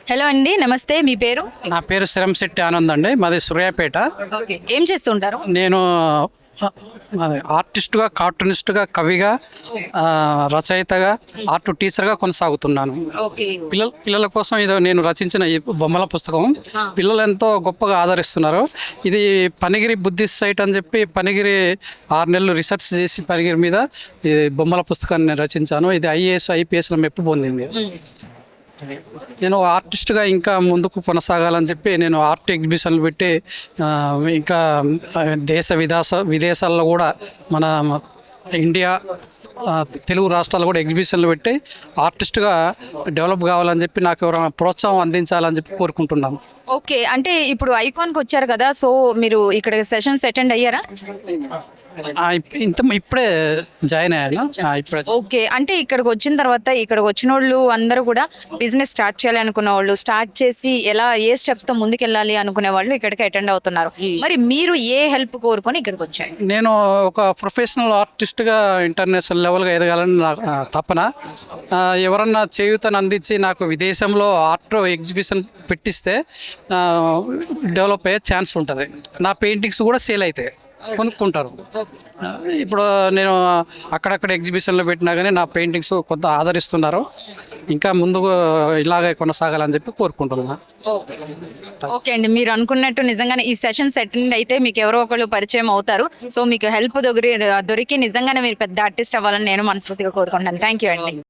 Hello అండి, నమస్తే. మీ పేరు? నా పేరు శిరంశెట్టి ఆనంద్ అండి. మాది సూర్యాపేట. ఓకే. ఏం చేస్తుంటారు? నేను ఆర్టిస్టుగా, కార్టూనిస్టుగా, కవిగా, రచయితగా, ఆర్ట్ టీచర్గా కొనసాగుతున్నాను. ఓకే. పిల్లల కోసం ఇది నేను రచించిన ఈ బొమ్మల పుస్తకం పిల్లలు ఎంతో గొప్పగా ఆదరిస్తున్నారు. ఇది పనిగిరి బుద్ధిస్ట్ సైట్ అని చెప్పి పనిగిరి 6 నెలలు రీసెర్చ్ చేసి పనిగిరి మీద ఈ బొమ్మల పుస్తకాన్ని రచించాను. ఇది ఐఏఎస్ ఐపీఎస్లో మెప్పు పొందింది. నేను ఆర్టిస్ట్గా ఇంకా ముందుకు కొనసాగాలని చెప్పి నేను ఆర్ట్ ఎగ్జిబిషన్లు పెట్టి ఇంకా విదేశాల్లో కూడా మన ఇండియా తెలుగు రాష్ట్రాల్లో కూడా ఎగ్జిబిషన్లు పెట్టి ఆర్టిస్ట్గా డెవలప్ కావాలని చెప్పి నాకు ఎవరైనా ప్రోత్సాహం అందించాలని చెప్పి కోరుకుంటున్నాను. ఓకే. అంటే ఇప్పుడు ఐకాన్కి వచ్చారు కదా, సో మీరు ఇక్కడ సెషన్స్ అటెండ్ అయ్యారా? ఇప్పుడే జాయిన్ అయ్యాను. ఇప్పుడే. ఓకే. అంటే ఇక్కడికి వచ్చిన తర్వాత ఇక్కడికి వచ్చిన వాళ్ళు అందరూ కూడా బిజినెస్ స్టార్ట్ చేయాలి అనుకున్న వాళ్ళు, స్టార్ట్ చేసి ఎలా ఏ స్టెప్స్తో ముందుకెళ్ళాలి అనుకునే వాళ్ళు ఇక్కడికి అటెండ్ అవుతున్నారు. మరి మీరు ఏ హెల్ప్ కోరుకొని ఇక్కడికి వచ్చారు? నేను ఒక ప్రొఫెషనల్ ఆర్టిస్ట్గా ఇంటర్నేషనల్ లెవెల్గా ఎదగాలని నాకు తపన. ఎవరన్నా చేయూతను అందించి నాకు విదేశంలో ఆర్ట్ ఎగ్జిబిషన్ పెట్టిస్తే డెవలప్ అయ్యే ఛాన్స్ ఉంటుంది. నా పెయింటింగ్స్ కూడా సేల్ అవుతాయి, కొనుక్కుంటారు. ఇప్పుడు నేను అక్కడక్కడ ఎగ్జిబిషన్లో పెట్టినా కానీ నా పెయింటింగ్స్ కొంత ఆదరిస్తున్నారు. ఇంకా ముందుకు ఇలాగే కొనసాగాలని చెప్పి కోరుకుంటున్నాను. ఓకే అండి, మీరు అనుకున్నట్టు నిజంగానే ఈ సెషన్స్ అటెండ్ అయితే మీకు ఎవరో ఒకళ్ళు పరిచయం అవుతారు. సో మీకు హెల్ప్ దొరికి నిజంగానే మీరు పెద్ద ఆర్టిస్ట్ అవ్వాలని నేను మనస్ఫూర్తిగా కోరుకుంటాను. థ్యాంక్ యూ అండి.